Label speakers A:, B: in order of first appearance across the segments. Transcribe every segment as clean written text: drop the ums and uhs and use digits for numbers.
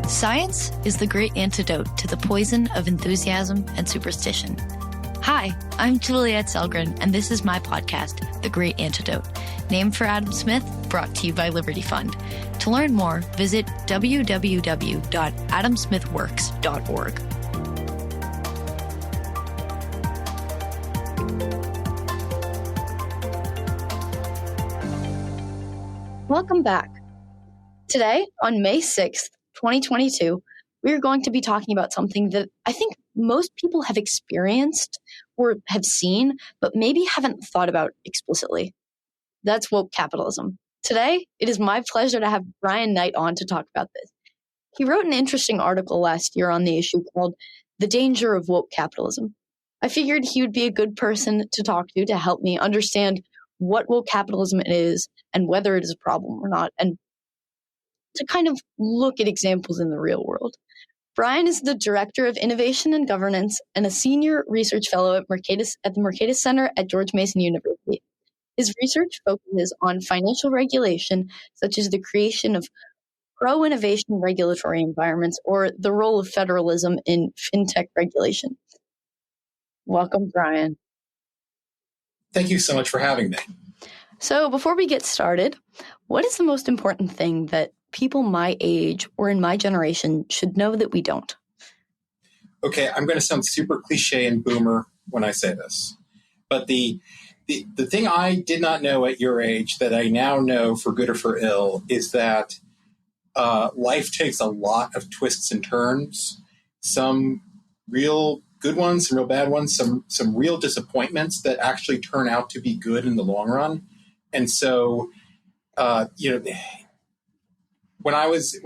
A: Science is the great antidote to the poison of enthusiasm and superstition. Hi, I'm Juliette Sellgren, and this is my podcast, The Great Antidote, named for Adam Smith, brought to you by Liberty Fund. To learn more, visit www.adamsmithworks.org. Welcome back. Today, on May 6th, 2022, we are going to be talking about something that I think most people have experienced or have seen, but maybe haven't thought about explicitly. That's woke capitalism. Today, it is my pleasure to have Brian Knight on to talk about this. He wrote an interesting article last year on the issue called The Danger of Woke Capitalism. I figured he would be a good person to talk to help me understand what woke capitalism is and whether it is a problem or not, and to kind of look at examples in the real world. Brian is the Director of Innovation and Governance and a Senior Research Fellow at the Mercatus Center at George Mason University. His research focuses on financial regulation, such as the creation of pro-innovation regulatory environments or the role of federalism in fintech regulation. Welcome, Brian.
B: Thank you so much for having me.
A: So before we get started, what is the most important thing that people my age or in my generation should know that we don't?
B: Okay, I'm going to sound super cliche and boomer when I say this. But the thing I did not know at your age that I now know for good or for ill is that life takes a lot of twists and turns, some real good ones, some real bad ones, some real disappointments that actually turn out to be good in the long run. And so, when I was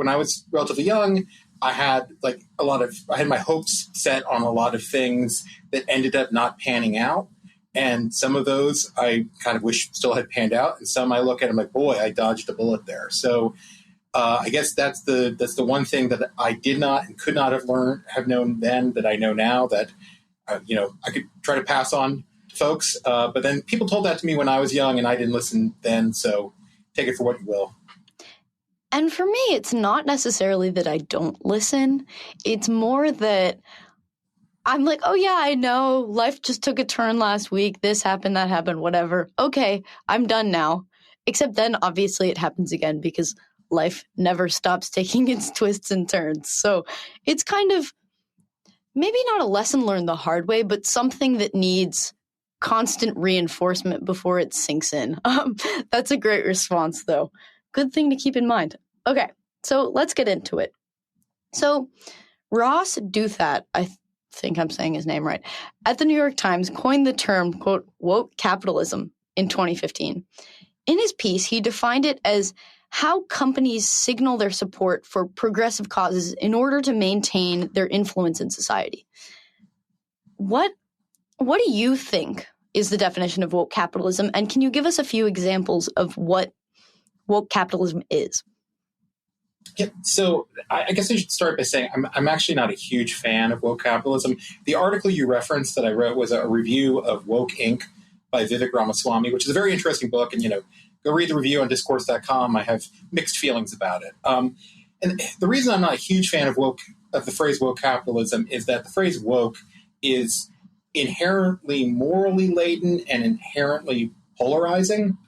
B: relatively young, I had my hopes set on a lot of things that ended up not panning out. And some of those I kind of wish still had panned out. And some I look at and I'm like, boy, I dodged a bullet there. So I guess that's the one thing that I did not and could not have known then that I know now that, I could try to pass on to folks. But then people told that to me when I was young and I didn't listen then. So take it for what you will.
A: And for me, it's not necessarily that I don't listen. It's more that I'm like, oh yeah, I know. Life just took a turn last week. This happened, that happened, whatever. Okay, I'm done now. Except then, obviously, it happens again because life never stops taking its twists and turns. So it's kind of maybe not a lesson learned the hard way, but something that needs constant reinforcement before it sinks in. That's a great response, though. Good thing to keep in mind. Okay, so let's get into it. So Ross Douthat, I think I'm saying his name right, at the New York Times coined the term, quote, woke capitalism in 2015. In his piece, he defined it as how companies signal their support for progressive causes in order to maintain their influence in society. What do you think is the definition of woke capitalism? And can you give us a few examples of what woke capitalism is?
B: Yeah, so I guess I should start by saying I'm actually not a huge fan of woke capitalism. The article you referenced that I wrote was a review of Woke Inc. by Vivek Ramaswamy, which is a very interesting book. And, go read the review on discourse.com. I have mixed feelings about it. And the reason I'm not a huge fan of the phrase woke capitalism is that the phrase woke is inherently morally laden and inherently polarizing.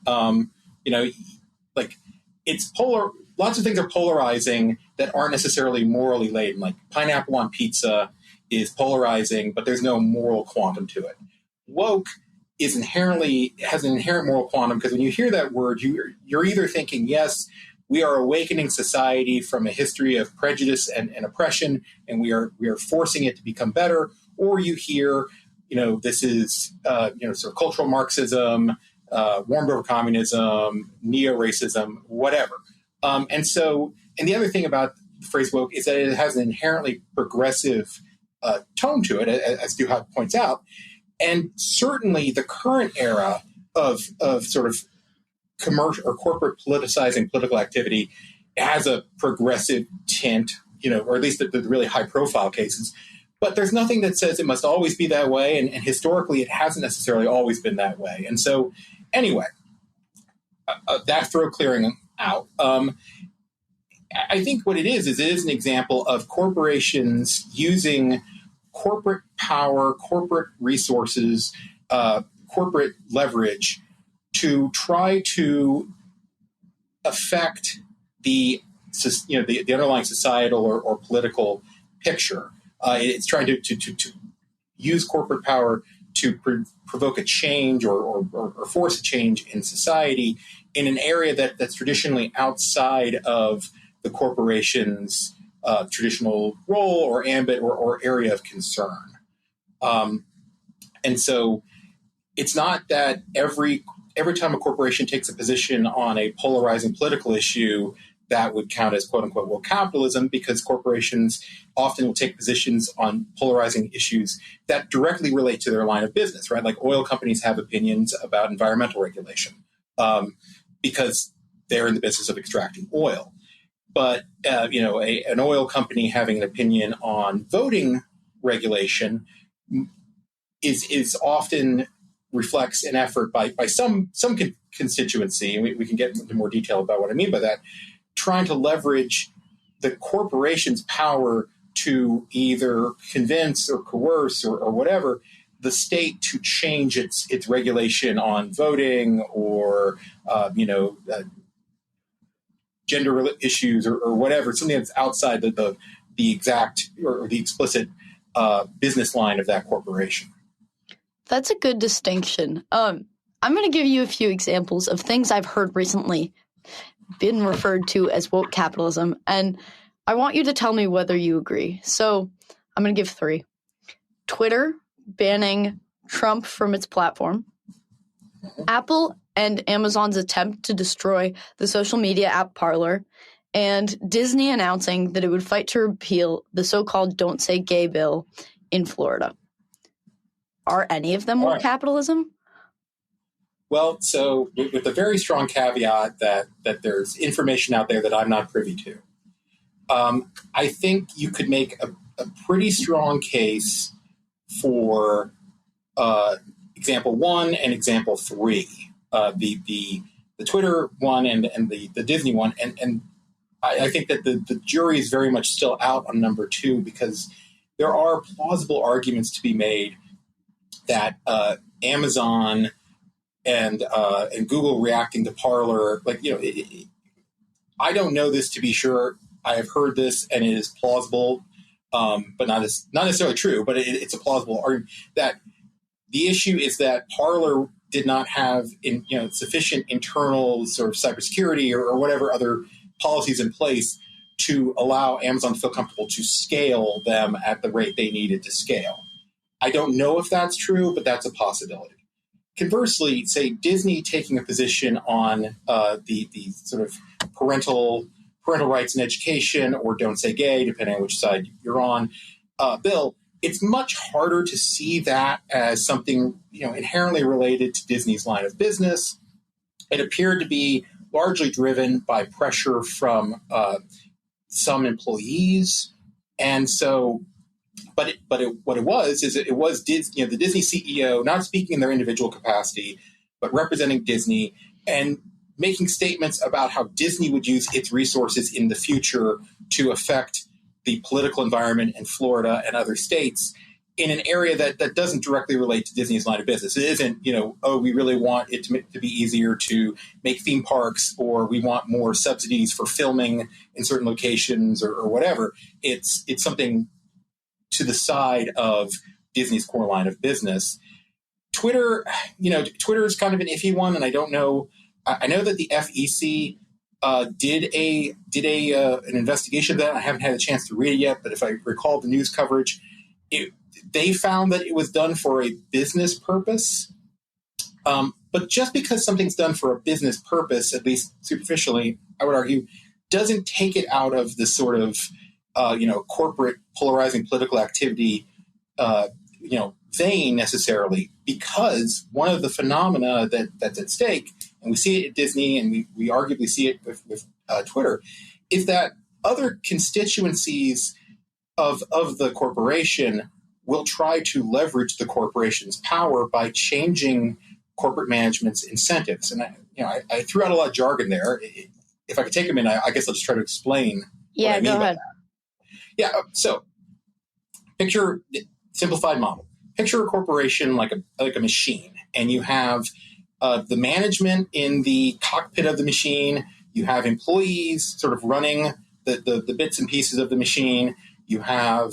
B: It's polar. Lots of things are polarizing that aren't necessarily morally laden. Like pineapple on pizza is polarizing, but there's no moral quantum to it. Woke has an inherent moral quantum because when you hear that word, you're either thinking, yes, we are awakening society from a history of prejudice and oppression, and we are forcing it to become better, or you hear, this is sort of cultural Marxism, warmed over communism, neo-racism, whatever. And the other thing about the phrase woke is that it has an inherently progressive tone to it, as Duhat points out. And certainly the current era of sort of commercial or corporate politicizing political activity has a progressive tint, or at least the really high profile cases. But there's nothing that says it must always be that way. And historically, it hasn't necessarily always been that way. And so anyway, that throw clearing out. I think what it is an example of corporations using corporate power, corporate resources, corporate leverage to try to affect the underlying societal or political picture. It's trying to use corporate power to provoke a change or force a change in society in an area that's traditionally outside of the corporation's traditional role or ambit or area of concern. And so it's not that every time a corporation takes a position on a polarizing political issue that would count as quote-unquote woke capitalism, because corporations often will take positions on polarizing issues that directly relate to their line of business, right? Like oil companies have opinions about environmental regulation because they're in the business of extracting oil. But an oil company having an opinion on voting regulation is often reflects an effort by some constituency, and we can get into more detail about what I mean by that, trying to leverage the corporation's power to either convince or coerce or whatever the state to change its regulation on voting or gender issues or whatever, something that's outside the exact or the explicit business line of that corporation.
A: That's a good distinction. I'm going to give you a few examples of things I've heard recently been referred to as woke capitalism, and I want you to tell me whether you agree. So I'm going to give 3. Twitter banning Trump from its platform. Apple and Amazon's attempt to destroy the social media app Parler, and Disney announcing that it would fight to repeal the so-called Don't Say Gay bill in Florida. Are any of them woke capitalism?
B: Well, so with a very strong caveat that there's information out there that I'm not privy to, I think you could make a pretty strong case for example 1 and example 3, the Twitter one and the Disney one, and I think that the jury is very much still out on number 2, because there are plausible arguments to be made that Amazon and Google reacting to Parler, I don't know this to be sure. I have heard this, and it is plausible, but not necessarily true. But it's a plausible argument that the issue is that Parler did not have sufficient internal sort of cybersecurity or whatever other policies in place to allow Amazon to feel comfortable to scale them at the rate they needed to scale. I don't know if that's true, but that's a possibility. Conversely, say Disney taking a position on the sort of parental rights in education or Don't Say Gay, depending on which side you're on, bill, it's much harder to see that as something inherently related to Disney's line of business. It appeared to be largely driven by pressure from some employees, and so. But what it was Disney, the Disney CEO not speaking in their individual capacity, but representing Disney and making statements about how Disney would use its resources in the future to affect the political environment in Florida and other states in an area that doesn't directly relate to Disney's line of business. It isn't, we really want it to be easier to make theme parks, or we want more subsidies for filming in certain locations or whatever. It's something to the side of Disney's core line of business. Twitter is kind of an iffy one, and I don't know. I know that the FEC did an investigation of that. I haven't had a chance to read it yet, but if I recall the news coverage, they found that it was done for a business purpose. But just because something's done for a business purpose, at least superficially, I would argue, doesn't take it out of the sort of corporate polarizing political activity, vein necessarily, because one of the phenomena that's at stake, and we see it at Disney, and we arguably see it with Twitter, is that other constituencies of the corporation will try to leverage the corporation's power by changing corporate management's incentives. And I threw out a lot of jargon there. if I could take a minute, I guess I'll just try to explain what I mean
A: go
B: by
A: ahead.
B: that. Yeah, so picture simplified model. Picture a corporation like a machine, and you have the management in the cockpit of the machine. You have employees sort of running the bits and pieces of the machine. You have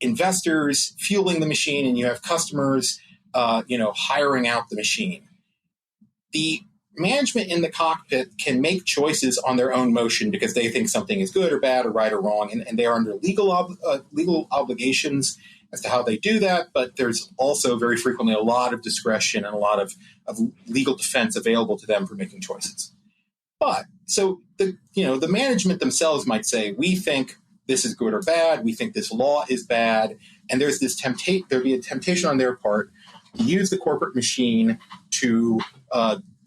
B: investors fueling the machine, and you have customers, hiring out the machine. The management in the cockpit can make choices on their own motion because they think something is good or bad or right or wrong, and they are under legal obligations as to how they do that. But there's also very frequently a lot of discretion and a lot of legal defense available to them for making choices. But so the management themselves might say, we think this is good or bad. We think this law is bad, and there'd be a temptation on their part to use the corporate machine to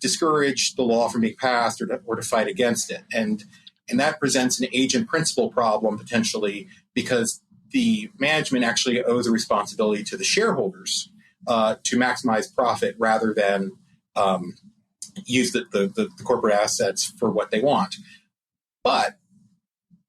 B: discourage the law from being passed or to fight against it. And that presents an agent principle problem potentially, because the management actually owes a responsibility to the shareholders to maximize profit rather than use the corporate assets for what they want. But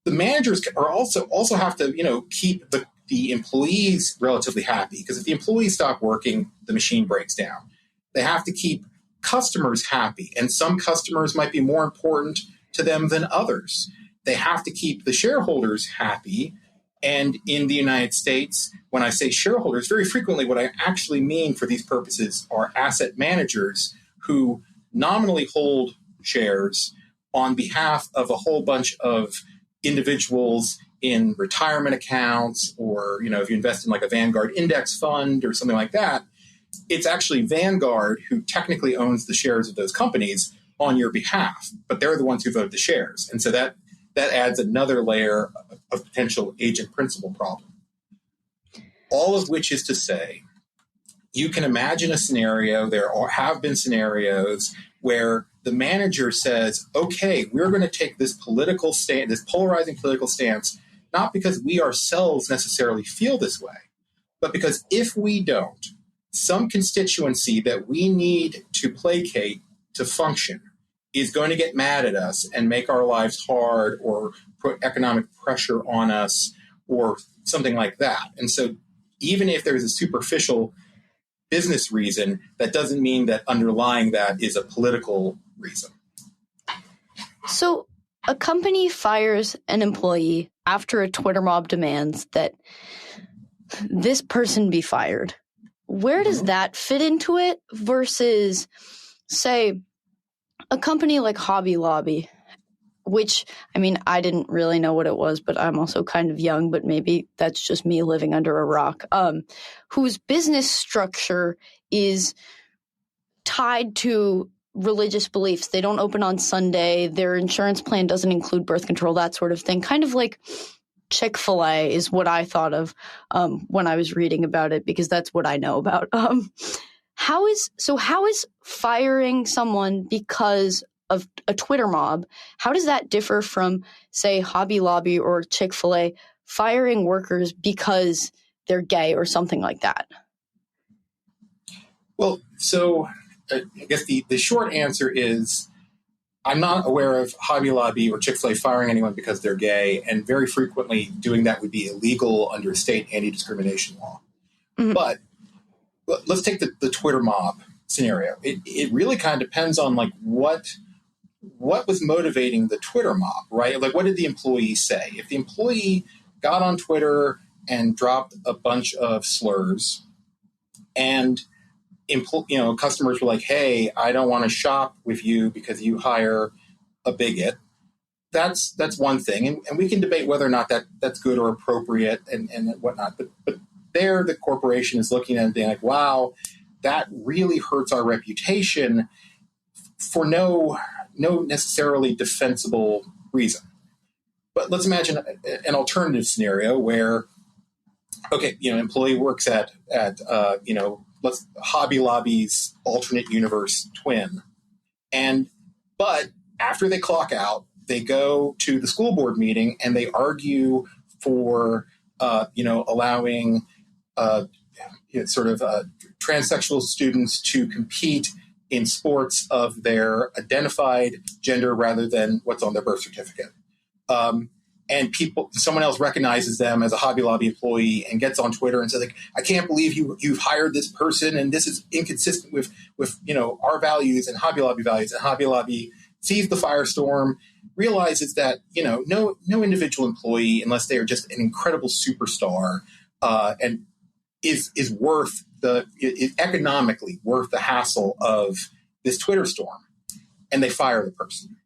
B: the managers are also have to keep the employees relatively happy, because if the employees stop working, the machine breaks down. They have to keep customers happy, and some customers might be more important to them than others. They have to keep the shareholders happy. And in the United States, when I say shareholders, very frequently what I actually mean for these purposes are asset managers who nominally hold shares on behalf of a whole bunch of individuals in retirement accounts, or if you invest in like a Vanguard index fund or something like that. It's actually Vanguard who technically owns the shares of those companies on your behalf, but they're the ones who vote the shares. And so that adds another layer of potential agent principle problem. All of which is to say, you can imagine a scenario, there have been scenarios where the manager says, okay, we're going to take this political stand, this polarizing political stance, not because we ourselves necessarily feel this way, but because if we don't, some constituency that we need to placate to function is going to get mad at us and make our lives hard or put economic pressure on us or something like that. And so even if there's a superficial business reason, that doesn't mean that underlying that is a political reason.
A: So a company fires an employee after a Twitter mob demands that this person be fired. Where does that fit into it versus, say, a company like Hobby Lobby, which, I mean, I didn't really know what it was, but I'm also kind of young, but maybe that's just me living under a rock, whose business structure is tied to religious beliefs. They don't open on Sunday. Their insurance plan doesn't include birth control, that sort of thing. Kind of like Chick-fil-A is what I thought of when I was reading about it, because that's what I know about. How is firing someone because of a Twitter mob, how does that differ from, say, Hobby Lobby or Chick-fil-A firing workers because they're gay or something like that?
B: Well, so I guess the short answer is I'm not aware of Hobby Lobby or Chick-fil-A firing anyone because they're gay, and very frequently doing that would be illegal under state anti-discrimination law. Mm-hmm. But let's take the Twitter mob scenario. It really kind of depends on like what was motivating the Twitter mob, right? Like, what did the employee say? If the employee got on Twitter and dropped a bunch of slurs, and customers were like, "Hey, I don't want to shop with you because you hire a bigot," that's one thing, and we can debate whether or not that's good or appropriate and whatnot. But there, the corporation is looking at it being like, "Wow, that really hurts our reputation for no necessarily defensible reason." But let's imagine an alternative scenario where, okay, employee works at Hobby Lobby's alternate universe twin, but after they clock out, they go to the school board meeting and they argue for allowing transsexual students to compete in sports of their identified gender rather than what's on their birth certificate. And someone else recognizes them as a Hobby Lobby employee and gets on Twitter and says, like, I can't believe you've hired this person and this is inconsistent with our values and Hobby Lobby values. And Hobby Lobby sees the firestorm, realizes that no individual employee, unless they are just an incredible superstar, and is economically worth the hassle of this Twitter storm, and they fire the person.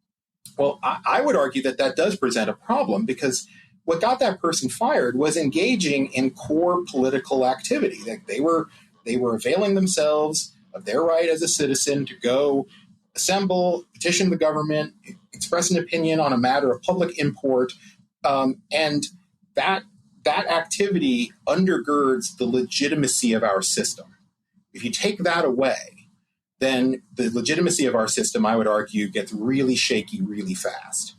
B: Well, I would argue that does present a problem, because what got that person fired was engaging in core political activity. Like they were availing themselves of their right as a citizen to go assemble, petition the government, express an opinion on a matter of public import, and that activity undergirds the legitimacy of our system. If you take that away, then the legitimacy of our system, I would argue, gets really shaky really fast.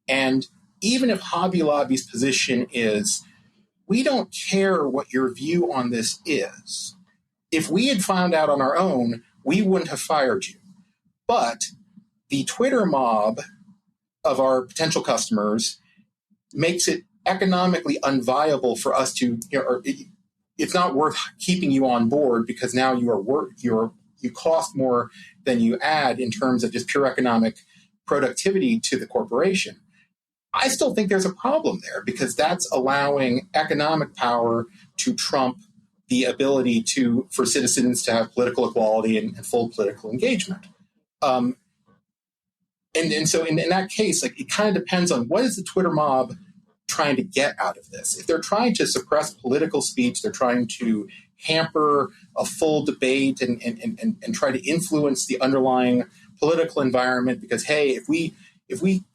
B: And even if Hobby Lobby's position is, we don't care what your view on this is, if we had found out on our own, we wouldn't have fired you. But the Twitter mob of our potential customers makes it economically unviable for us to, it's not worth keeping you on board, because now you cost more than you add in terms of just pure economic productivity to the corporation. I still think there's a problem there, because that's allowing economic power to trump the ability for citizens to have political equality and full political engagement. And so in that case, like, it kind of depends on what is the Twitter mob trying to get out of this. If they're trying to suppress political speech, they're trying to hamper a full debate and try to influence the underlying political environment, because, hey, if we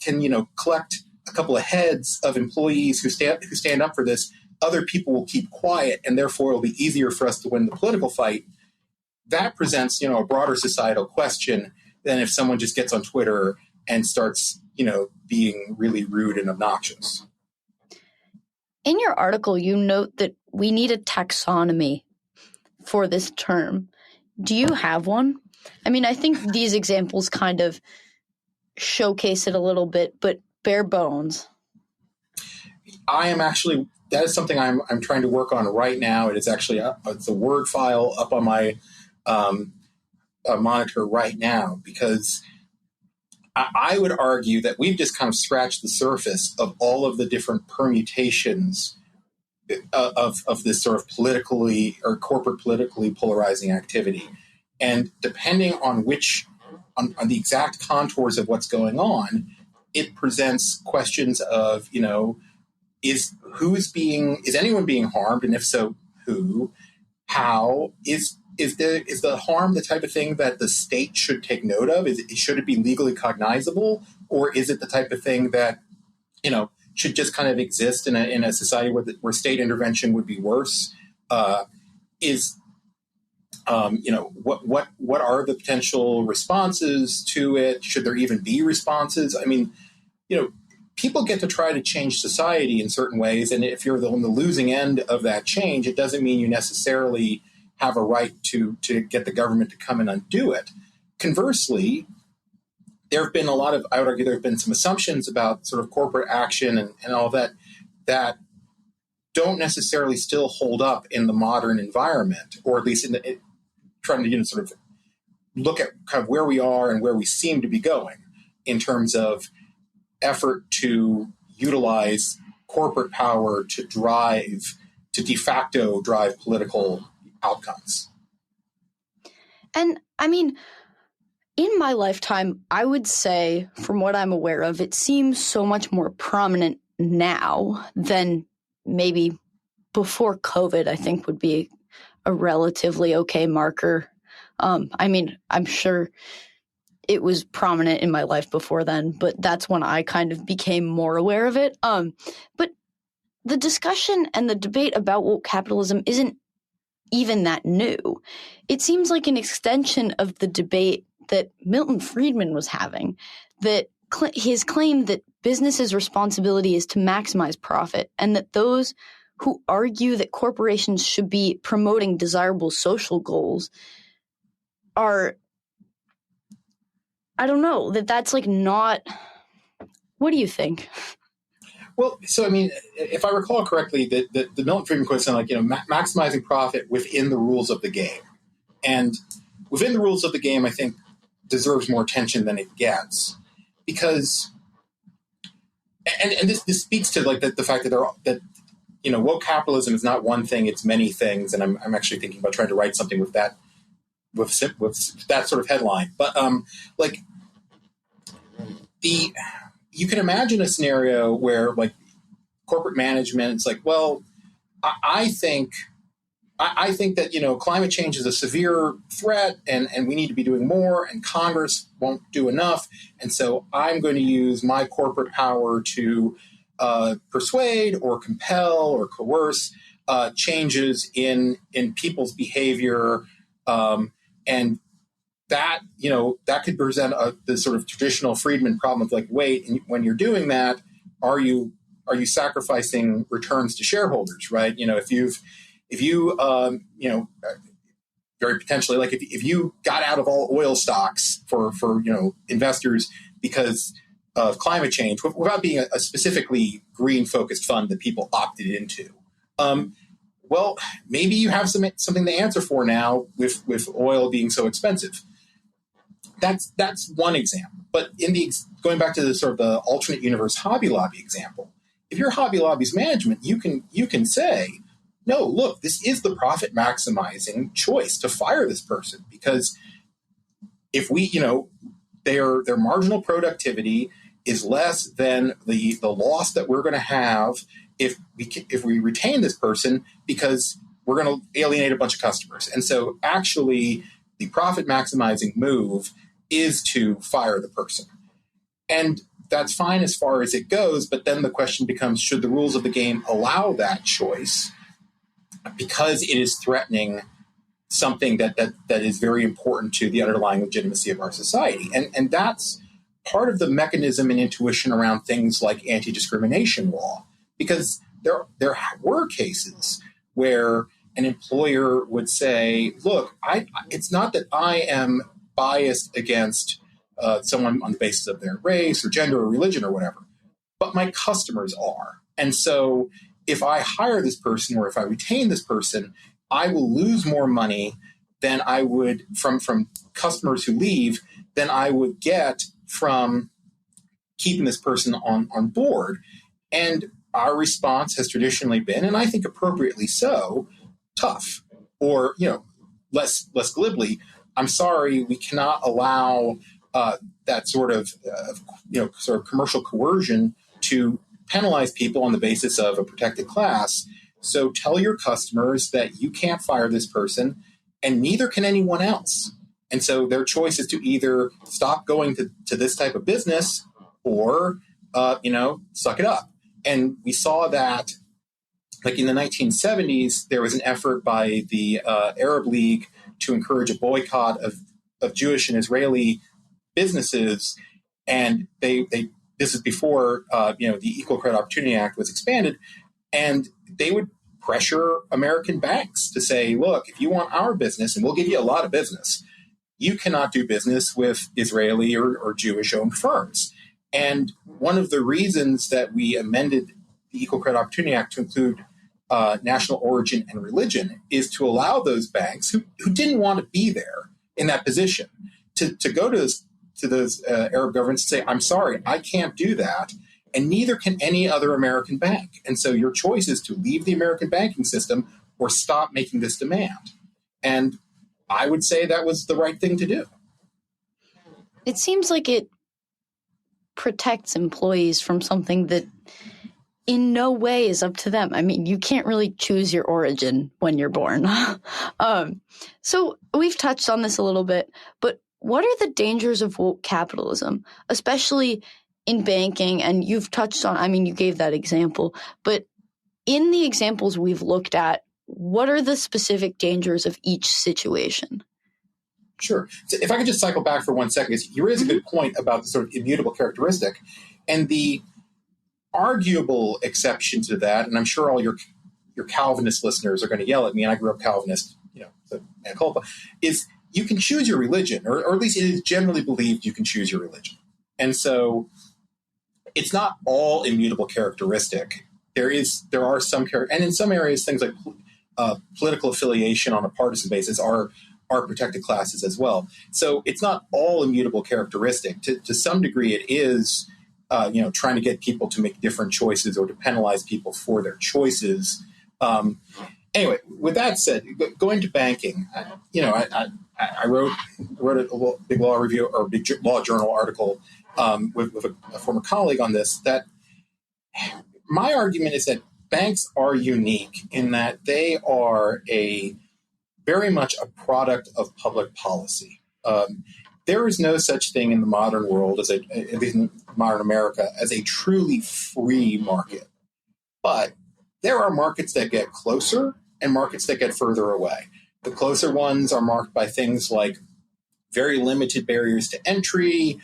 B: can collect a couple of heads of employees who stand up for this, other people will keep quiet, and therefore it'll be easier for us to win the political fight. That presents a broader societal question than if someone just gets on Twitter and starts being really rude and obnoxious.
A: In your article, you note that we need a taxonomy for this term. Do you have one? I mean, I think these examples kind of showcase it a little bit, but bare bones.
B: That is something I'm trying to work on right now. It is actually it's a Word file up on my monitor right now, because I would argue that we've just kind of scratched the surface of all of the different permutations of this sort of politically or corporate politically polarizing activity. And depending on on the exact contours of what's going on, it presents questions of, is anyone being harmed? And if so, who? How? Is the harm the type of thing that the state should take note of? Should it be legally cognizable? Or is it the type of thing that, should just kind of exist in a society where state intervention would be worse? What are the potential responses to it? Should there even be responses? I mean, people get to try to change society in certain ways, and if you're on the losing end of that change, it doesn't mean you necessarily have a right to get the government to come and undo it. Conversely, there have been I would argue there have been some assumptions about sort of corporate action and all that don't necessarily still hold up in the modern environment, or at least trying to sort of look at kind of where we are and where we seem to be going in terms of effort to utilize corporate power to de facto drive political outcomes.
A: And I mean, in my lifetime, I would say, from what I'm aware of, it seems so much more prominent now than maybe before COVID, I think would be a relatively okay marker. I mean, I'm sure it was prominent in my life before then, but that's when I kind of became more aware of it. But the discussion and the debate about woke capitalism isn't even that new. It seems like an extension of the debate that Milton Friedman was having, that his claim that business's responsibility is to maximize profit, and that those who argue that corporations should be promoting desirable social goals are I don't know, that's like not, what do you think?
B: Well, so I mean, if I recall correctly, the Milton Friedman quote sounded like, maximizing profit within the rules of the game. And within the rules of the game, I think, deserves more attention than it gets. Because, and this speaks to like the fact that woke capitalism is not one thing, it's many things. And I'm actually thinking about trying to write something with that sort of headline. But you can imagine a scenario where like corporate management, it's like, well, I think that, climate change is a severe threat and we need to be doing more and Congress won't do enough. And so I'm going to use my corporate power to persuade or compel or coerce changes in people's behavior. And that could present the sort of traditional Friedman problem of like, wait, and when you're doing that, are you sacrificing returns to shareholders, right? If you very potentially, like if you got out of all oil stocks for investors because of climate change, without being a specifically green focused fund that people opted into, well, maybe you have something to answer for now with oil being so expensive. That's one example. But going back to the sort of the alternate universe Hobby Lobby example, if you're Hobby Lobby's management, you can say, no, look, this is the profit maximizing choice to fire this person, because if we, their marginal productivity is less than the loss that we're going to have if we retain this person, because we're going to alienate a bunch of customers. And so actually the profit maximizing move is to fire the person. And that's fine as far as it goes, but then the question becomes, should the rules of the game allow that choice because it is threatening something that is very important to the underlying legitimacy of our society? And that's part of the mechanism and intuition around things like anti-discrimination law, because there were cases where an employer would say, look, it's not that I am biased against someone on the basis of their race or gender or religion or whatever, but my customers are. And so if I hire this person or if I retain this person, I will lose more money than I would from customers who leave than I would get from keeping this person on board. And our response has traditionally been, and I think appropriately so, tough, or less glibly, I'm sorry, we cannot allow that sort of commercial coercion to penalize people on the basis of a protected class. So tell your customers that you can't fire this person, and neither can anyone else. And so their choice is to either stop going to this type of business or suck it up. And we saw that, like in the 1970s, there was an effort by the Arab League to encourage a boycott of Jewish and Israeli businesses, and this is before the Equal Credit Opportunity Act was expanded, and they would pressure American banks to say, look, if you want our business, and we'll give you a lot of business, you cannot do business with Israeli or Jewish-owned firms. And one of the reasons that we amended the Equal Credit Opportunity Act to include national origin and religion is to allow those banks who didn't want to be there in that position to go to those Arab governments and say, I'm sorry, I can't do that, and neither can any other American bank. And so your choice is to leave the American banking system or stop making this demand. And I would say that was the right thing to do.
A: It seems like it protects employees from something that in no way is up to them. I mean, you can't really choose your origin when you're born. So we've touched on this a little bit, but what are the dangers of woke capitalism, especially in banking? And you've touched on, I mean, you gave that example, but in the examples we've looked at, what are the specific dangers of each situation?
B: Sure. So if I could just cycle back for 1 second, you raise a good point about the sort of immutable characteristic. And the arguable exception to that, and I'm sure all your Calvinist listeners are going to yell at me, and I grew up Calvinist, so mea culpa, is you can choose your religion, or at least it is generally believed you can choose your religion. And so it's not all immutable characteristic. There are some and in some areas, things like political affiliation on a partisan basis are protected classes as well. So it's not all immutable characteristic. To some degree, it is trying to get people to make different choices or to penalize people for their choices. Anyway, with that said, going to banking, I wrote a big law review or big law journal article with a former colleague on this. That my argument is that banks are unique in that they are very much a product of public policy. There is no such thing in the modern world, at least in modern America, as a truly free market. But there are markets that get closer and markets that get further away. The closer ones are marked by things like very limited barriers to entry,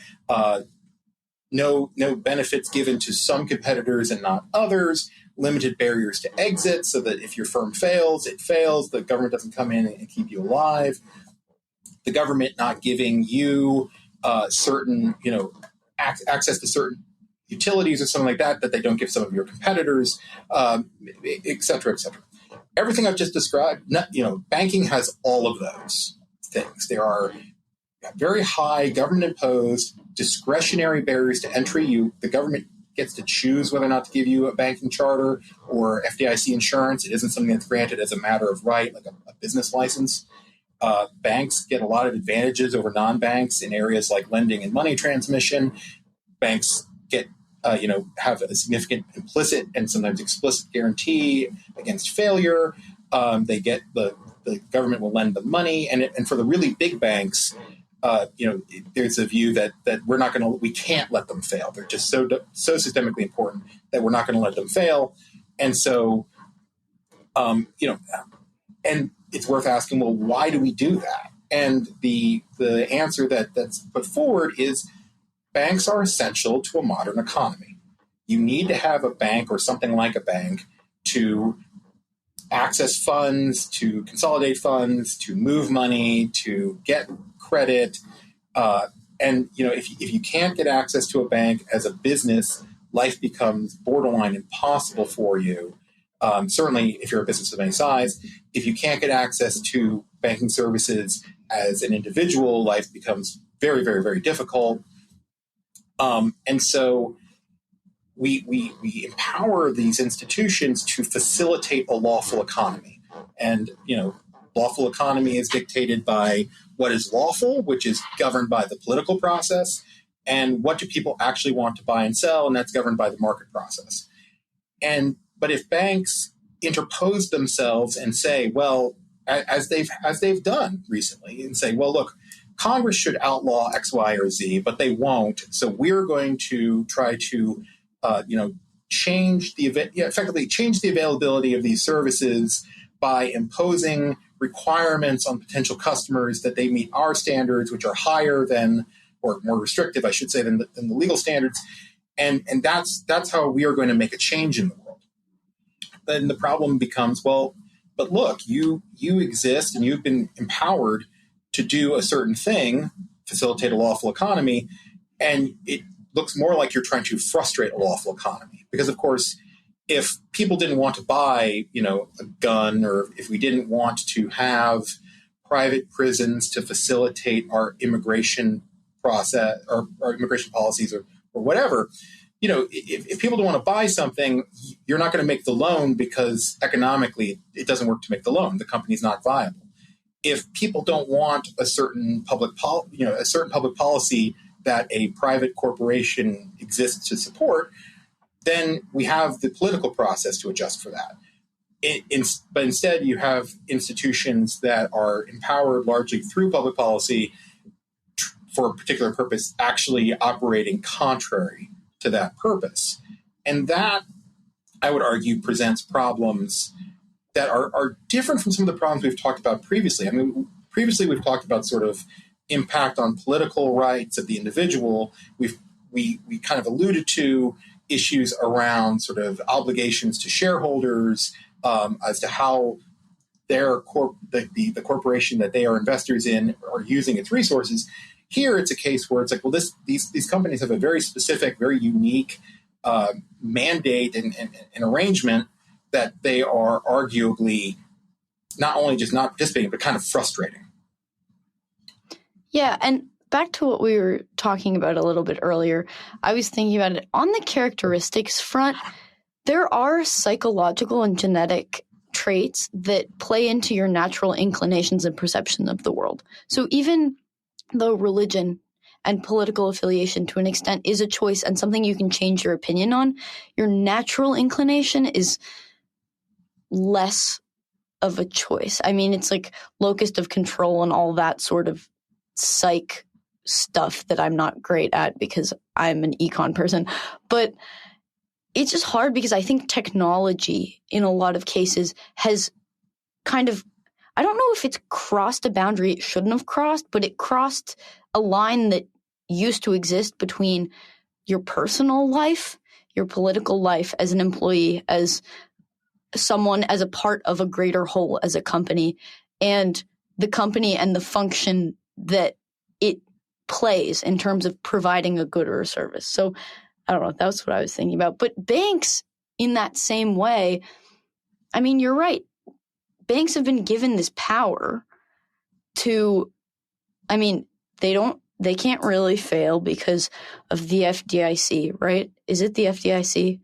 B: no benefits given to some competitors and not others, limited barriers to exit so that if your firm fails, it fails. The government doesn't come in and keep you alive. The government not giving you certain, access to certain utilities or something like that they don't give some of your competitors, et cetera, et cetera. Everything I've just described, banking has all of those things. There are very high government-imposed discretionary barriers to entry. The government gets to choose whether or not to give you a banking charter or FDIC insurance. It isn't something that's granted as a matter of right, like a business license. Banks get a lot of advantages over non-banks in areas like lending and money transmission. Banks get, have a significant implicit and sometimes explicit guarantee against failure. They get the government will lend them money, and for the really big banks, there's a view that we can't let them fail. They're just so systemically important that we're not going to let them fail. And so, and it's worth asking, well, why do we do that? And the answer that's put forward is banks are essential to a modern economy. You need to have a bank or something like a bank to access funds, to consolidate funds, to move money, to get credit. And if you can't get access to a bank as a business, life becomes borderline impossible for you. Certainly, if you're a business of any size, if you can't get access to banking services as an individual, life becomes very, very, very difficult. And so we empower these institutions to facilitate a lawful economy. And, lawful economy is dictated by what is lawful, which is governed by the political process, and what do people actually want to buy and sell, and that's governed by the market process. But if banks interpose themselves and say, well, as they've done recently, and say, well, look, Congress should outlaw X, Y, or Z, but they won't. So we're going to try to, effectively change the availability of these services by imposing requirements on potential customers that they meet our standards, which are higher than, or more restrictive, I should say, than the legal standards. And that's how we are going to make a change in the world. Then the problem becomes, well, but look, you exist and you've been empowered to do a certain thing, facilitate a lawful economy, and it looks more like you're trying to frustrate a lawful economy. Because, of course, if people didn't want to buy, a gun, or if we didn't want to have private prisons to facilitate our immigration process or our immigration policies or whatever, if people don't want to buy something, you're not going to make the loan because economically it doesn't work to make the loan. The company's not viable. If people don't want a certain public policy that a private corporation exists to support, then we have the political process to adjust for that. But instead, you have institutions that are empowered largely through public policy for a particular purpose, actually operating contrary to that purpose. And that, I would argue, presents problems that are different from some of the problems we've talked about previously. I mean, previously we've talked about sort of impact on political rights of the individual. We kind of alluded to issues around sort of obligations to shareholders as to how the corporation that they are investors in are using its resources. Here, it's a case where it's like, well, these companies have a very specific, very unique mandate and arrangement that they are arguably not only just not participating, but kind of frustrating.
A: Yeah, and back to what we were talking about a little bit earlier, I was thinking about it on the characteristics front. There are psychological and genetic traits that play into your natural inclinations and perception of the world. So even though religion and political affiliation to an extent is a choice and something you can change your opinion on, your natural inclination is less of a choice. I mean, it's like locus of control and all that sort of psych stuff that I'm not great at because I'm an econ person. But it's just hard because I think technology in a lot of cases has kind of, I don't know if it's crossed a boundary it shouldn't have crossed, but it crossed a line that used to exist between your personal life, your political life as an employee, as someone, as a part of a greater whole, as a company, and the company and the function that it plays in terms of providing a good or a service. So I don't know. That's what I was thinking about. But banks, in that same way, I mean, you're right. Banks have been given this power to, I mean, they can't really fail because of the FDIC, right? Is it the FDIC?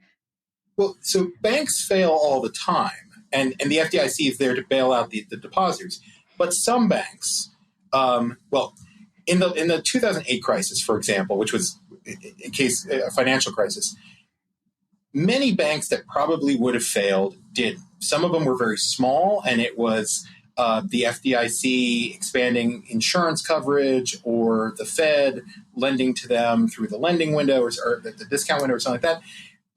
B: Well, so banks fail all the time, and the FDIC is there to bail out the depositors. But some banks, in the 2008 crisis, for example, which was a financial crisis, many banks that probably would have failed did. Some of them were very small, and it was the FDIC expanding insurance coverage or the Fed lending to them through the lending window or the discount window or something like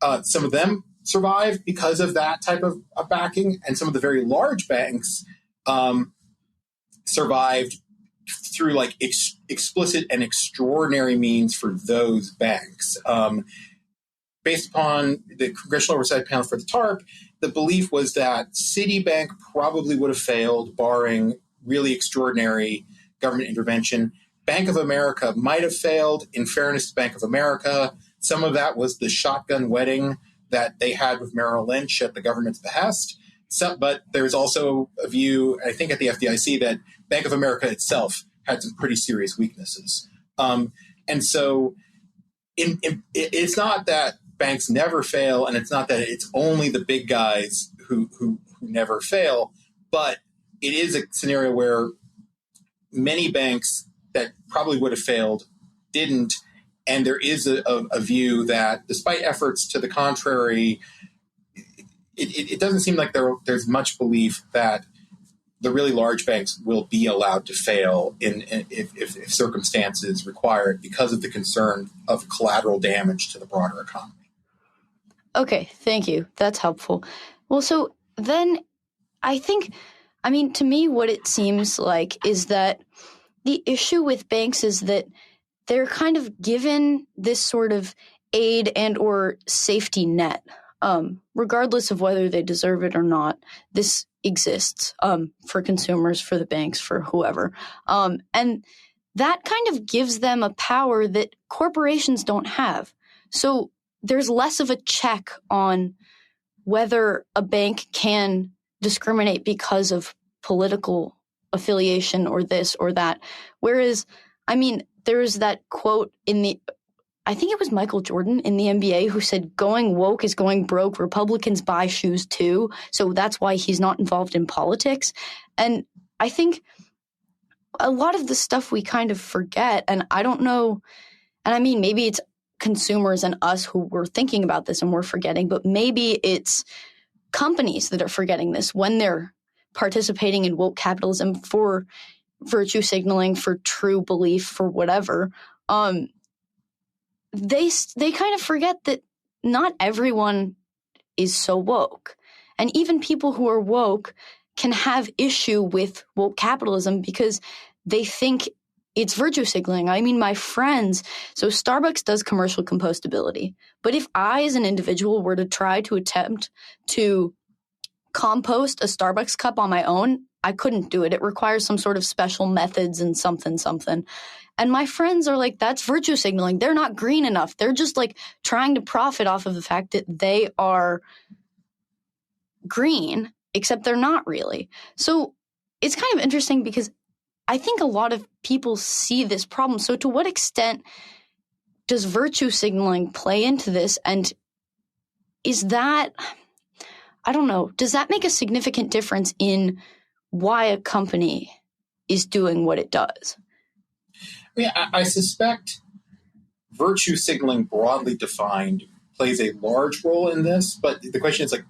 B: that. Some of them survived because of that type of backing, and some of the very large banks survived through like explicit and extraordinary means for those banks. Based upon the Congressional Oversight Panel for the TARP, the belief was that Citibank probably would have failed, barring really extraordinary government intervention. Bank of America might have failed. In fairness to Bank of America, some of that was the shotgun wedding that they had with Merrill Lynch at the government's behest. But there's also a view, I think, at the FDIC that Bank of America itself had some pretty serious weaknesses. And so it's not that banks never fail, and it's not that it's only the big guys who never fail, but it is a scenario where many banks that probably would have failed didn't, and there is a view that despite efforts to the contrary, it doesn't seem like there's much belief that the really large banks will be allowed to fail if circumstances require it because of the concern of collateral damage to the broader economy.
A: Okay, thank you. That's helpful. Well, so then I think, I mean, to me, what it seems like is that the issue with banks is that they're kind of given this sort of aid and or safety net, regardless of whether they deserve it or not. This exists for consumers, for the banks, for whoever. And that kind of gives them a power that corporations don't have. So there's less of a check on whether a bank can discriminate because of political affiliation or this or that. Whereas, I mean, there's that quote I think it was Michael Jordan in the NBA who said, going woke is going broke. Republicans buy shoes too. So that's why he's not involved in politics. And I think a lot of the stuff we kind of forget, and I don't know, and I mean, maybe it's consumers and us who were thinking about this and we're forgetting, but maybe it's companies that are forgetting this when they're participating in woke capitalism for virtue signaling, for true belief, for whatever. They kind of forget that not everyone is so woke. And even people who are woke can have issue with woke capitalism because they think it's virtue signaling. I mean, my friends, so Starbucks does commercial compostability. But if I, as an individual, were to try to attempt to compost a Starbucks cup on my own. I couldn't do it. It requires some sort of special methods and something. And my friends are like, that's virtue signaling. They're not green enough. They're just like trying to profit off of the fact that they are green, except they're not really. So it's kind of interesting because I think a lot of people see this problem. So to what extent does virtue signaling play into this? And is that, I don't know, does that make a significant difference in why a company is doing what it does?
B: I mean, I suspect virtue signaling, broadly defined, plays a large role in this. But the question is, like,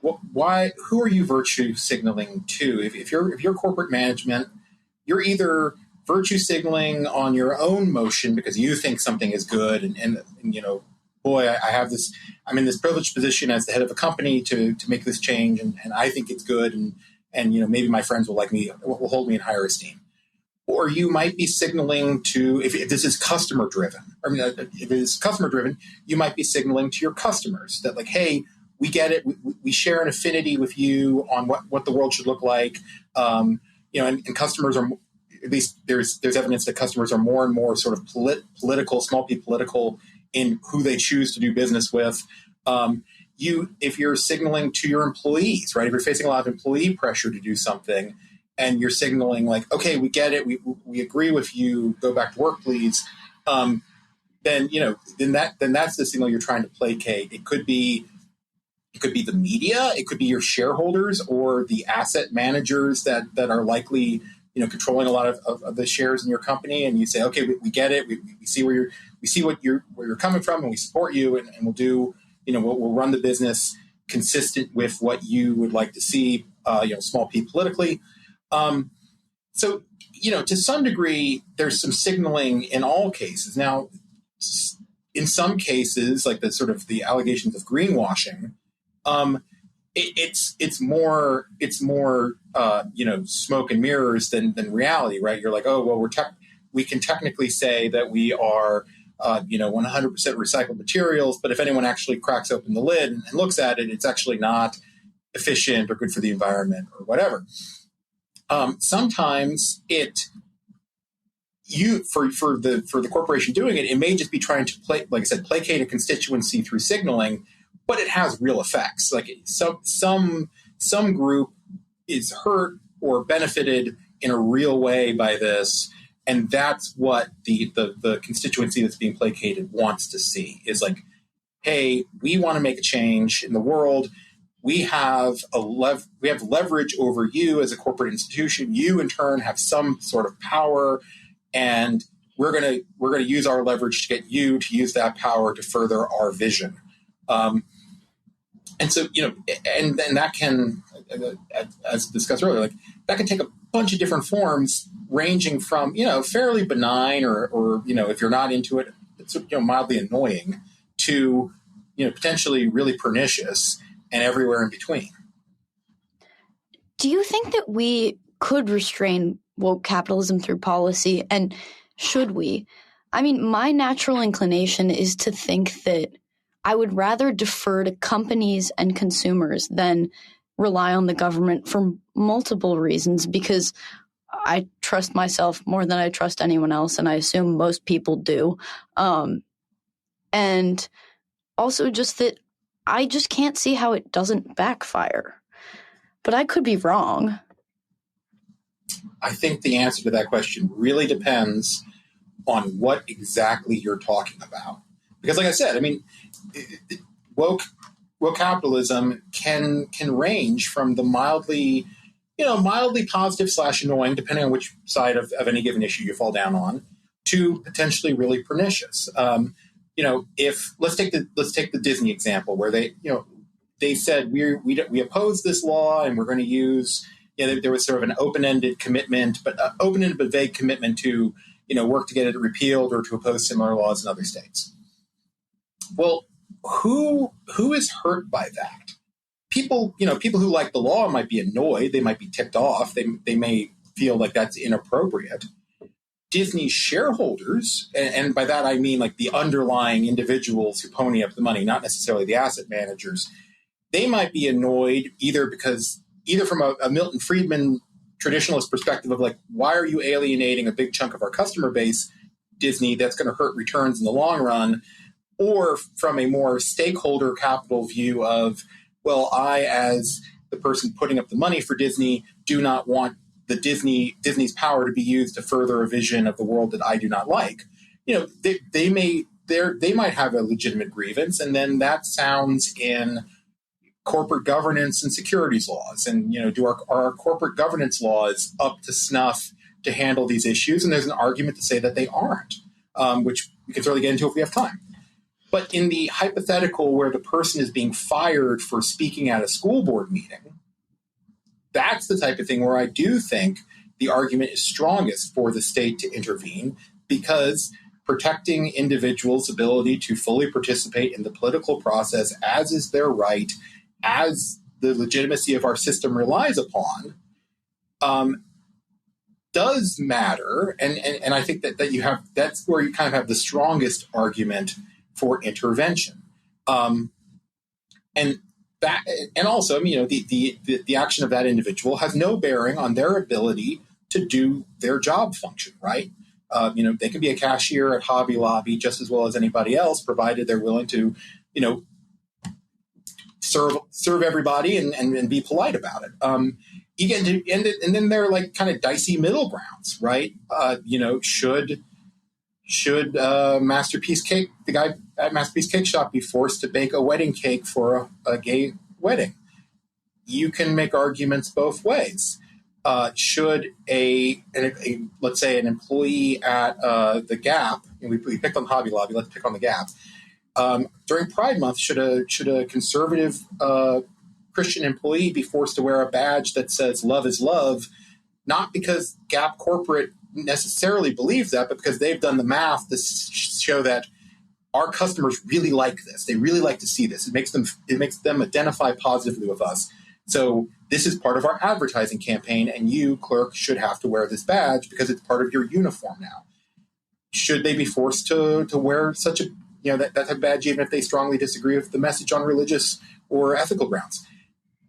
B: why? Who are you virtue signaling to? If you're corporate management, you're either virtue signaling on your own motion because you think something is good, and you know, boy, I'm in this privileged position as the head of a company to make this change, and I think it's good, and you know, maybe my friends will hold me in higher esteem. Or you might be signaling to, if this is customer driven, if it is customer driven, you might be signaling to your customers that, like, hey, we get it. We share an affinity with you on what the world should look like. You know, and customers are, at least there's evidence that customers are more and more sort of political, small p political in who they choose to do business with. If you're signaling to your employees, right? If you're facing a lot of employee pressure to do something, and you're signaling like, okay, we get it, we agree with you, go back to work, please. Then that's the signal you're trying to placate. It could be the media, it could be your shareholders or the asset managers that are likely, you know, controlling a lot of the shares in your company, and you say, okay, we get it, we see where you're coming from, and we support you, and we'll do, you know, we'll run the business consistent with what you would like to see, you know, small p politically. So, you know, to some degree, there's some signaling in all cases. Now, in some cases, like the allegations of greenwashing, it's more you know, smoke and mirrors than reality, right? You're like, oh well, we can technically say that we are you know, 100% recycled materials, but if anyone actually cracks open the lid and looks at it, it's actually not efficient or good for the environment or whatever. Sometimes for the corporation doing it, it may just be trying to placate a constituency through signaling, but it has real effects. Like some group is hurt or benefited in a real way by this, and that's what the constituency that's being placated wants to see, is like, hey, we want to make a change in the world. We have leverage over you as a corporate institution. You in turn have some sort of power, and we're gonna use our leverage to get you to use that power to further our vision. And so, you know, and that can, as discussed earlier, like that can take a bunch of different forms, ranging from, you know, fairly benign or you know, if you're not into it, it's, you know, mildly annoying, to, you know, potentially really pernicious, and everywhere in between.
A: Do you think that we could restrain woke capitalism through policy, and should we? I mean, my natural inclination is to think that I would rather defer to companies and consumers than rely on the government for multiple reasons, because I trust myself more than I trust anyone else, and I assume most people do. And also just that I just can't see how it doesn't backfire. But I could be wrong.
B: I think the answer to that question really depends on what exactly you're talking about. Because like I said, I mean, woke capitalism can range from the mildly positive / annoying, depending on which side of any given issue you fall down on, to potentially really pernicious. You know, let's take the Disney example, where they said we oppose this law, and we're going to use, you know, there was sort of an open-ended commitment, but vague commitment to, you know, work to get it repealed or to oppose similar laws in other states. Well, who is hurt by that? People who like the law might be annoyed, they might be ticked off, they may feel like that's inappropriate. Disney shareholders, and by that I mean like the underlying individuals who pony up the money, not necessarily the asset managers, they might be annoyed either from a Milton Friedman traditionalist perspective of like, why are you alienating a big chunk of our customer base, Disney, that's going to hurt returns in the long run, or from a more stakeholder capital view of, well, I, as the person putting up the money for Disney, do not want Disney's power to be used to further a vision of the world that I do not like. They might have a legitimate grievance, and then that sounds in corporate governance and securities laws. And are our corporate governance laws up to snuff to handle these issues? And there's an argument to say that they aren't, which we can certainly get into if we have time. But in the hypothetical where the person is being fired for speaking at a school board meeting, that's the type of thing where I do think the argument is strongest for the state to intervene, because protecting individuals' ability to fully participate in the political process, as is their right, as the legitimacy of our system relies upon, does matter. And I think that that's where you kind of have the strongest argument for intervention. And also, the action of that individual has no bearing on their ability to do their job function, right? They can be a cashier at Hobby Lobby just as well as anybody else, provided they're willing to, serve everybody and be polite about it. You get into, and then there are like kind of dicey middle grounds, right? Should Masterpiece Cake, the guy at Masterpiece Cake Shop, be forced to bake a wedding cake for a gay wedding? You can make arguments both ways. Should let's say an employee at the Gap, and we picked on Hobby Lobby, let's pick on the Gap. During Pride Month, should a conservative Christian employee be forced to wear a badge that says "Love is love"? Not because Gap corporate necessarily believes that, but because they've done the math to show that our customers really like this. They really like to see this. It makes them identify positively with us. So this is part of our advertising campaign, and you, clerk, should have to wear this badge because it's part of your uniform now. Should they be forced to wear such that type of badge, even if they strongly disagree with the message on religious or ethical grounds?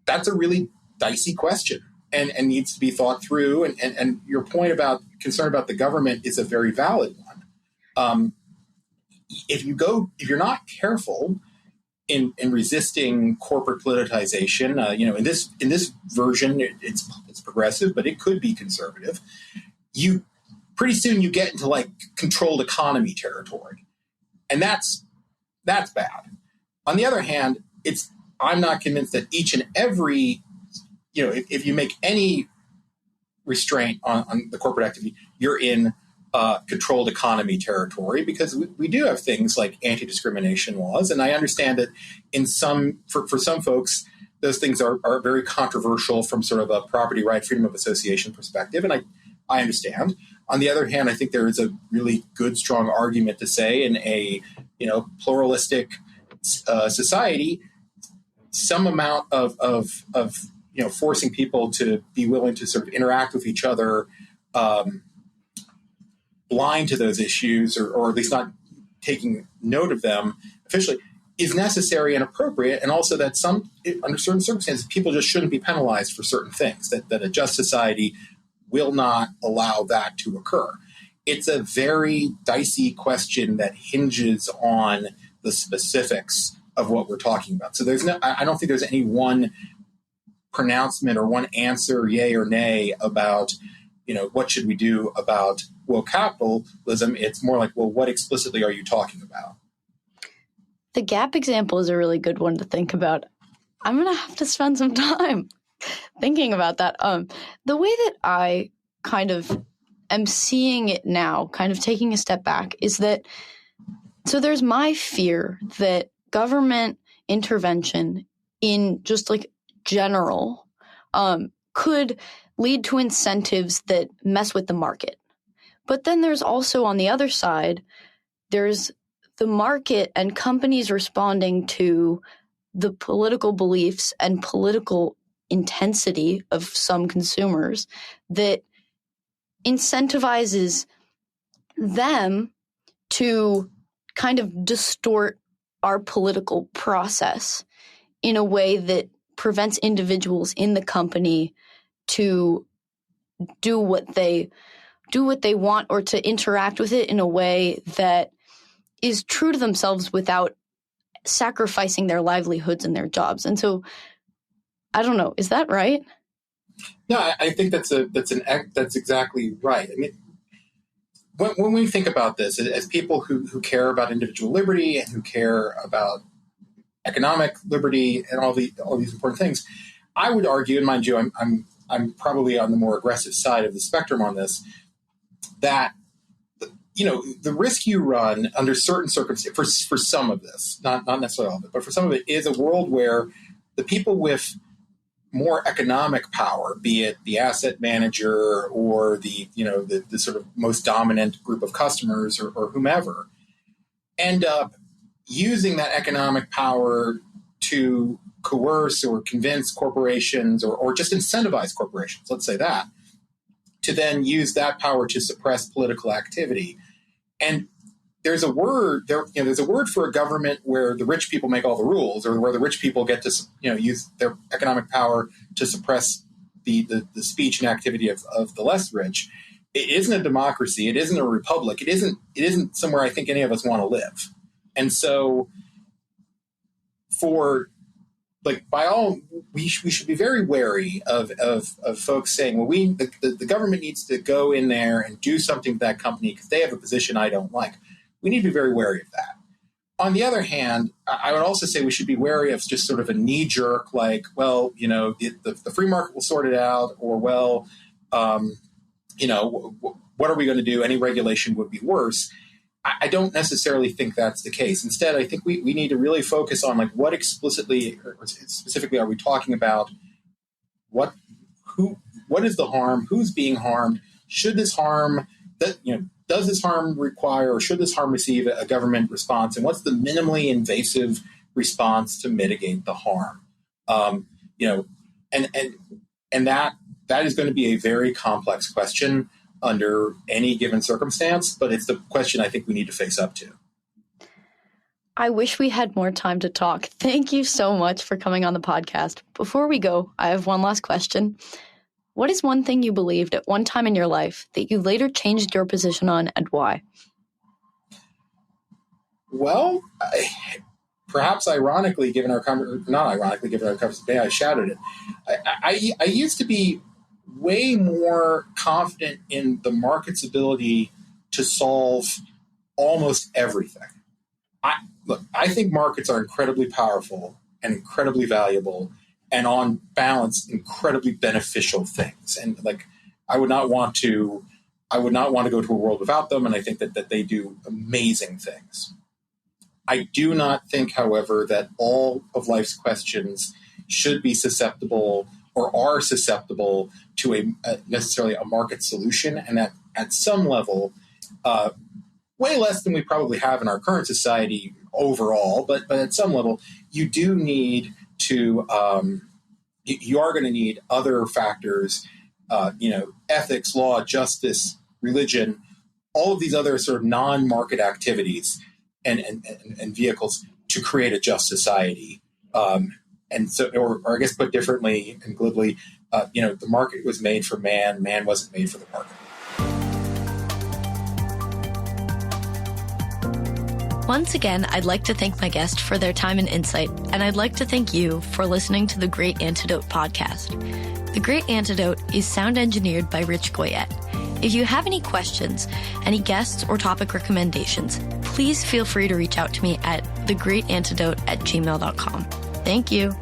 B: That's a really dicey question and needs to be thought through. And your point about concern about the government is a very valid one. If you're not careful in resisting corporate politicization, in this version it's progressive, but it could be conservative. Pretty soon you get into like controlled economy territory, and that's bad. On the other hand, I'm not convinced that each and every if you make any restraint on the corporate activity, you're in controlled economy territory, because we do have things like anti-discrimination laws. And I understand that for some folks, those things are very controversial from sort of a property right, freedom of association perspective. And I understand. On the other hand, I think there is a really good, strong argument to say in a pluralistic society, some amount of forcing people to be willing to sort of interact with each other, blind to those issues, or at least not taking note of them officially, is necessary and appropriate. And also that under certain circumstances, people just shouldn't be penalized for certain things, that a just society will not allow that to occur. It's a very dicey question that hinges on the specifics of what we're talking about. So I don't think there's any one pronouncement or one answer, yay or nay, about what should we do about woke capitalism. It's more like, well, what explicitly are you talking about?
A: The Gap example is a really good one to think about. I'm going to have to spend some time thinking about that. The way that I kind of am seeing it now, kind of taking a step back, is that, so there's my fear that government intervention in just like general could lead to incentives that mess with the market. But then there's also, on the other side, there's the market and companies responding to the political beliefs and political intensity of some consumers that incentivizes them to kind of distort our political process in a way that prevents individuals in the company to do what they want, or to interact with it in a way that is true to themselves without sacrificing their livelihoods and their jobs. And so, I don't know, is that right?
B: No, I think that's exactly right. I mean, when we think about this as people who care about individual liberty and who care about economic liberty and all these important things, I would argue, and mind you, I'm probably on the more aggressive side of the spectrum on this, that the risk you run under certain circumstances, for some of this, not necessarily all of it, but for some of it, is a world where the people with more economic power, be it the asset manager or the sort of most dominant group of customers or whomever, end up using that economic power to coerce or convince corporations or just incentivize corporations, let's say that, to then use that power to suppress political activity. And there's a word for a government where the rich people make all the rules, or where the rich people get to use their economic power to suppress the speech and activity of the less rich. It isn't a democracy. It isn't a republic. It isn't somewhere I think any of us want to live. And so, we should be very wary of folks saying, well, the government needs to go in there and do something to that company because they have a position I don't like. We need to be very wary of that. On the other hand, I would also say we should be wary of just sort of a knee-jerk, like, well, the free market will sort it out, or, well, what are we going to do? Any regulation would be worse. I don't necessarily think that's the case. Instead, I think we need to really focus on, like, what explicitly or specifically are we talking about? What is the harm? Who's being harmed? Should this harm does this harm require, or should this harm receive a government response? And what's the minimally invasive response to mitigate the harm? And that is going to be a very complex question under any given circumstance, but it's the question I think we need to face up to.
A: I wish we had more time to talk. Thank you so much for coming on the podcast. Before we go, I have one last question. What is one thing you believed at one time in your life that you later changed your position on, and why?
B: Well, perhaps ironically, given our conversation today, I shouted it. I used to be way more confident in the market's ability to solve almost everything. I think markets are incredibly powerful and incredibly valuable, and on balance, incredibly beneficial things. And I would not want to go to a world without them. And I think that they do amazing things. I do not think, however, that all of life's questions should be susceptible or are susceptible to necessarily a market solution. And that at some level, way less than we probably have in our current society overall, but at some level, you do need to, you are going to need other factors, ethics, law, justice, religion, all of these other sort of non-market activities and vehicles to create a just society. And so, or I guess put differently and glibly, the market was made for man, man wasn't made for the market.
A: Once again, I'd like to thank my guest for their time and insight, and I'd like to thank you for listening to the Great Antidote podcast. The Great Antidote is sound engineered by Rich Goyette. If you have any questions, any guests or topic recommendations, please feel free to reach out to me at thegreatantidote@gmail.com. Thank you.